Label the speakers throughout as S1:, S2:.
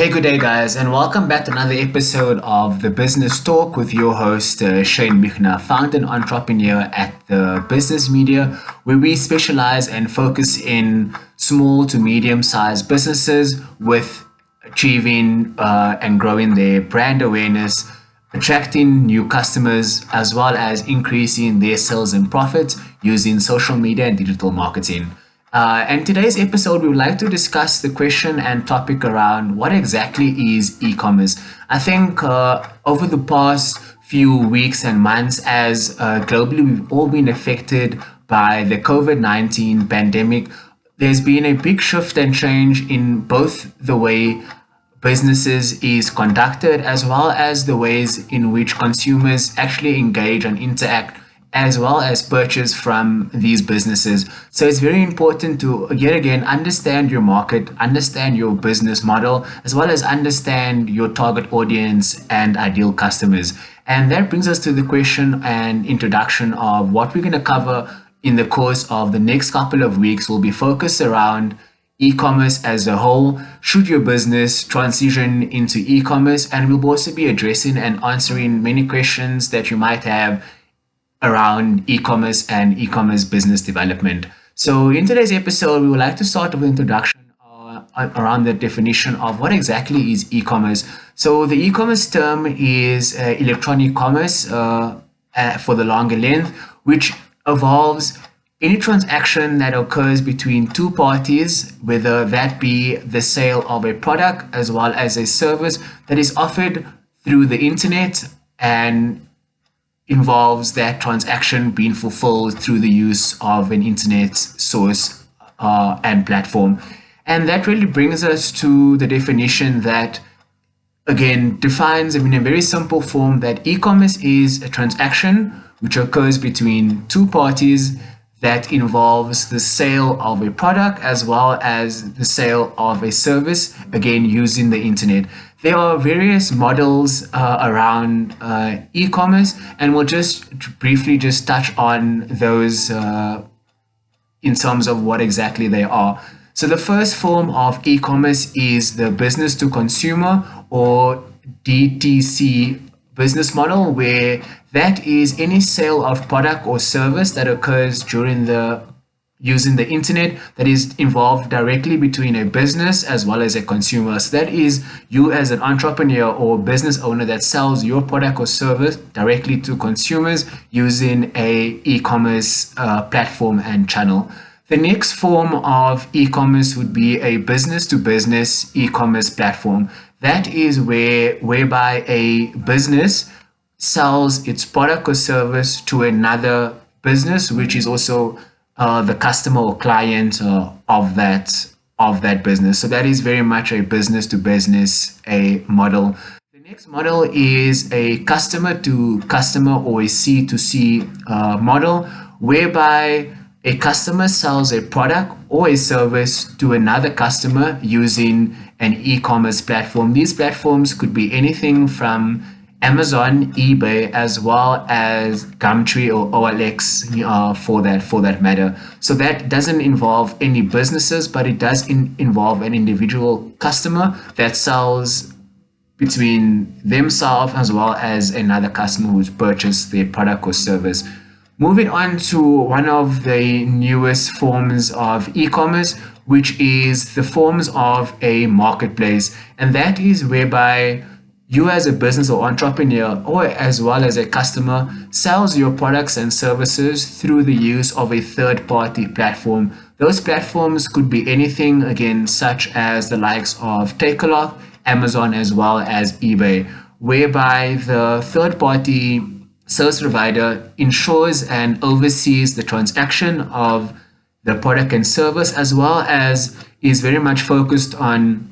S1: Hey, good day, guys, and welcome back to another episode of the Business Talk with your host, Shane Michna, founder and entrepreneur at the Business Media, where we specialize and focus in small to medium sized businesses with achieving and growing their brand awareness, attracting new customers, as well as increasing their sales and profits using social media and digital marketing. And today's episode, we would like to discuss the question and topic around what exactly is e-commerce. I think over the past few weeks and months, as globally we've all been affected by the COVID-19 pandemic, there's been a big shift and change in both the way businesses is conducted as well as the ways in which consumers actually engage and interact as well as purchase from these businesses. So it's very important to yet again understand your market, understand your business model, as well as understand your target audience and ideal customers. And that brings us to the question and introduction of what we're going to cover in the course of the next couple of weeks. Will be focused around e-commerce as a whole. Should your business transition into e-commerce? And we'll also be addressing and answering many questions that you might have around e-commerce and e-commerce business development. So in today's episode, we would like to start with an introduction around the definition of what exactly is e-commerce. So the e-commerce term is electronic commerce for the longer length, which involves any transaction that occurs between two parties, whether that be the sale of a product as well as a service that is offered through the internet and involves that transaction being fulfilled through the use of an internet source and platform. And that really brings us to the definition that, again, defines in a very simple form that e-commerce is a transaction which occurs between two parties that involves the sale of a product as well as the sale of a service, again, using the internet. There are various models around e-commerce, and we'll just briefly just touch on those in terms of what exactly they are. So the first form of e-commerce is the business to consumer or DTC business model, where that is any sale of product or service that occurs during the using the internet that is involved directly between a business as well as a consumer. So that is you as an entrepreneur or business owner that sells your product or service directly to consumers using a e-commerce platform and channel. The next form of e-commerce would be a business to business e-commerce platform. That is whereby a business sells its product or service to another business, which is also the customer or client of that business. So that is very much a business to business a model. The next model is a customer to customer or a C to C model, whereby a customer sells a product or a service to another customer using an e-commerce platform. These platforms could be anything from Amazon, eBay, as well as Gumtree or OLX for that matter. So that doesn't involve any businesses, but it does involve an individual customer that sells between themselves as well as another customer who's purchased their product or service. Moving on to one of the newest forms of e-commerce, which is the forms of a marketplace. And that is whereby you as a business or entrepreneur or as well as a customer sells your products and services through the use of a third-party platform. Those platforms could be anything, again, such as the likes of Takealot, Amazon, as well as eBay, whereby the third-party service provider ensures and oversees the transaction of the product and service, as well as is very much focused on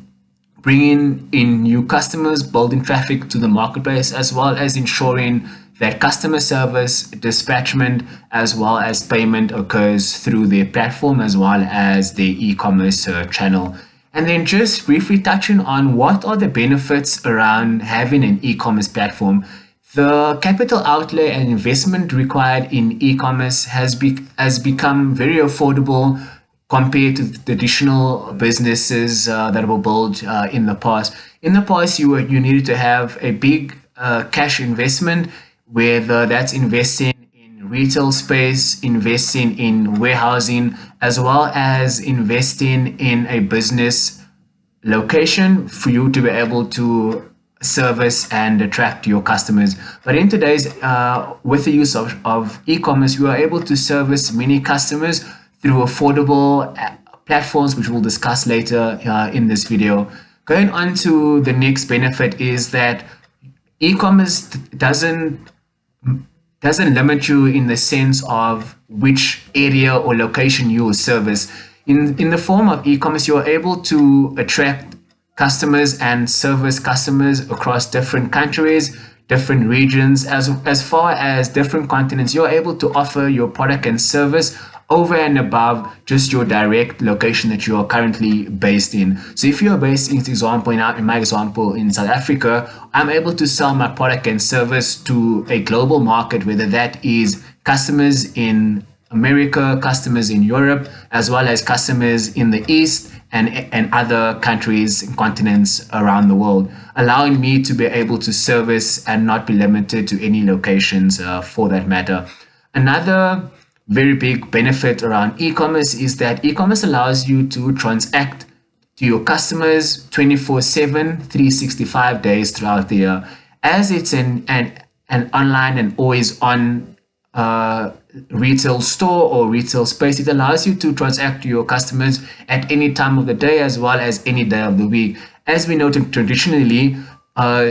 S1: bringing in new customers, building traffic to the marketplace, as well as ensuring that customer service, dispatchment, as well as payment occurs through their platform as well as the e-commerce channel. And then just briefly touching on what are the benefits around having an e-commerce platform. The capital outlay and investment required in e-commerce has become very affordable compared to the traditional businesses that were built in the past. In the past, you needed to have a big cash investment, whether that's investing in retail space, investing in warehousing, as well as investing in a business location for you to be able to service and attract your customers. But in today's, with the use of e-commerce, you are able to service many customers through affordable platforms, which we'll discuss later in this video. Going on to the next benefit is that e-commerce doesn't limit you in the sense of which area or location you will service. In the form of e-commerce, you are able to attract customers and service customers across different countries, different regions, as far as different continents. You're able to offer your product and service over and above just your direct location that you are currently based in. So if you are based, in my example, in South Africa, I'm able to sell my product and service to a global market, whether that is customers in America, customers in Europe, as well as customers in the East and other countries and continents around the world, allowing me to be able to service and not be limited to any locations for that matter. Another very big benefit around e-commerce is that e-commerce allows you to transact to your customers 24/7, 365 days throughout the year. As it's an online and always on retail store or retail space, it allows you to transact to your customers at any time of the day as well as any day of the week. As we know, traditionally,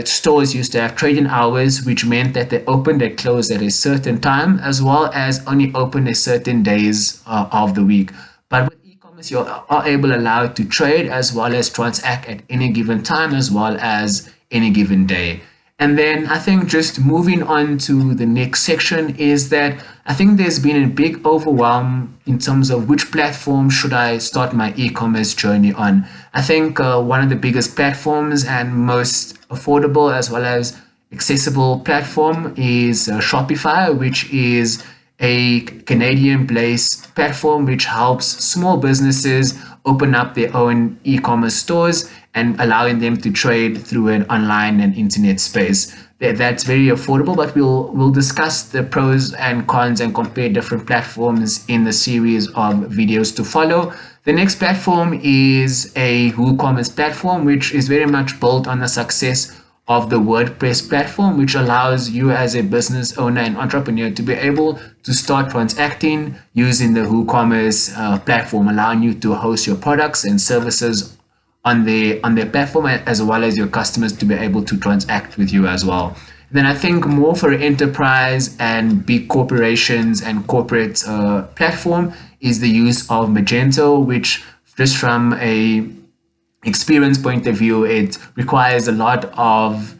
S1: stores used to have trading hours, which meant that they opened and closed at a certain time, as well as only open a certain days of the week. But with e-commerce, you are allowed to trade as well as transact at any given time as well as any given day. And then I think just moving on to the next section is that I think there's been a big overwhelm in terms of which platform should I start my e-commerce journey on. I think one of the biggest platforms and most affordable as well as accessible platform is Shopify, which is a Canadian-based platform which helps small businesses open up their own e-commerce stores and allowing them to trade through an online and internet space. That's very affordable, but we'll discuss the pros and cons and compare different platforms in the series of videos to follow. The next platform is a WooCommerce platform, which is very much built on the success of the WordPress platform, which allows you as a business owner and entrepreneur to be able to start transacting using the WooCommerce platform, allowing you to host your products and services on their platform, as well as your customers to be able to transact with you as well. Then I think more for enterprise and big corporations and corporate platform is the use of Magento, which just from a experience point of view, it requires a lot of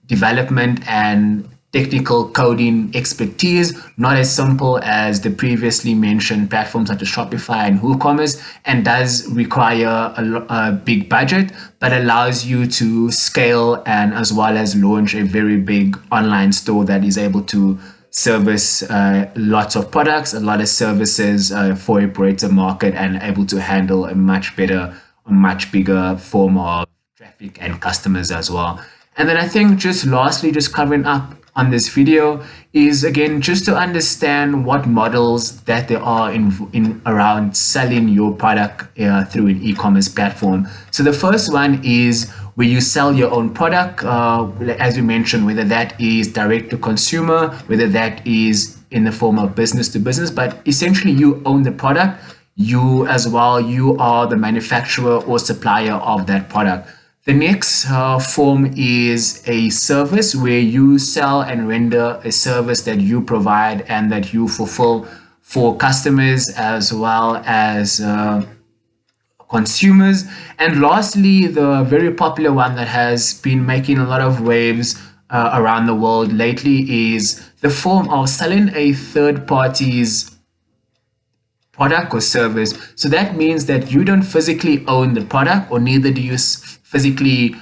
S1: development and technical coding expertise, not as simple as the previously mentioned platforms such as Shopify and WooCommerce, and does require a big budget, but allows you to scale and as well as launch a very big online store that is able to service lots of products, a lot of services for a greater market, and able to handle a much bigger form of traffic and customers as well. And then I think just lastly, just covering up on this video is again just to understand what models that there are in around selling your product through an e-commerce platform. So the first one is where you sell your own product, as we mentioned, whether that is direct to consumer, whether that is in the form of business to business, but essentially you own the product. You as well, you are the manufacturer or supplier of that product. The next form is a service where you sell and render a service that you provide and that you fulfill for customers as well as consumers. And lastly, the very popular one that has been making a lot of waves around the world lately is the form of selling a third party's product or service. So that means that you don't physically own the product, or neither do you physically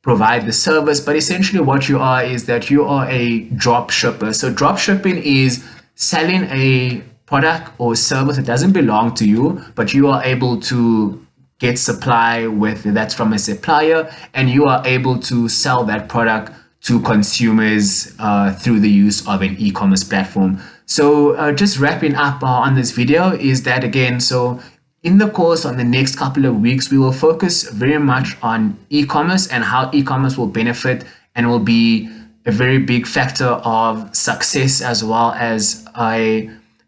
S1: provide the service, but essentially what you are is that you are a drop shipper. So drop shipping is selling a product or service that doesn't belong to you, but you are able to get supply with that's from a supplier, and you are able to sell that product to consumers through the use of an e-commerce platform. So just wrapping up on this video is that, again, so in the course on the next couple of weeks, we will focus very much on e-commerce and how e-commerce will benefit and will be a very big factor of success, as well as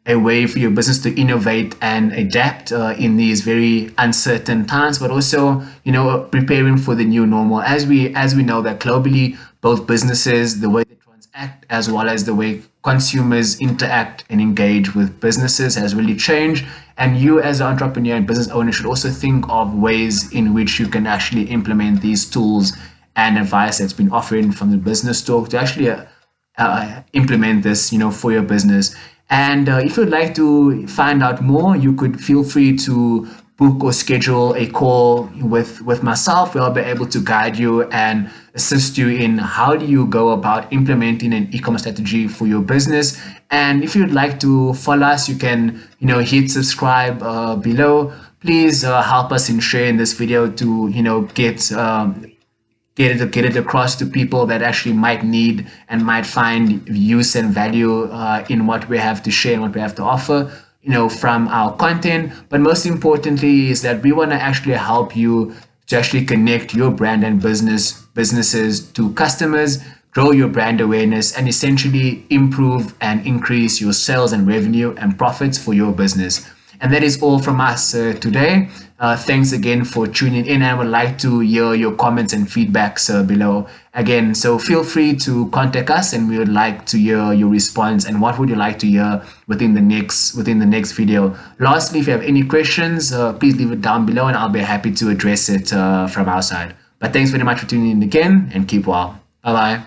S1: a way for your business to innovate and adapt in these very uncertain times, but also, preparing for the new normal. As we know that globally, both businesses, the way they transact, as well as the way consumers interact and engage with businesses has really changed. And you, as an entrepreneur and business owner, should also think of ways in which you can actually implement these tools and advice that's been offered from the Business Talk to actually implement this, for your business. And if you'd like to find out more, you could feel free to book or schedule a call with myself, where I'll be able to guide you and assist you in how do you go about implementing an e-commerce strategy for your business. And if you'd like to follow us, you can, hit subscribe below. Please help us in sharing this video to, get it across to people that actually might need and might find use and value in what we have to share and what we have to offer, from our content. But most importantly is that we want to actually help you to actually connect your brand and businesses to customers, grow your brand awareness, and essentially improve and increase your sales and revenue and profits for your business. And that is all from us today. Thanks again for tuning in. I would like to hear your comments and feedbacks below. Again, so feel free to contact us, and we would like to hear your response and what would you like to hear within the next video. Lastly, if you have any questions, please leave it down below, and I'll be happy to address it from our side. But thanks very much for tuning in again, and keep well. Bye bye.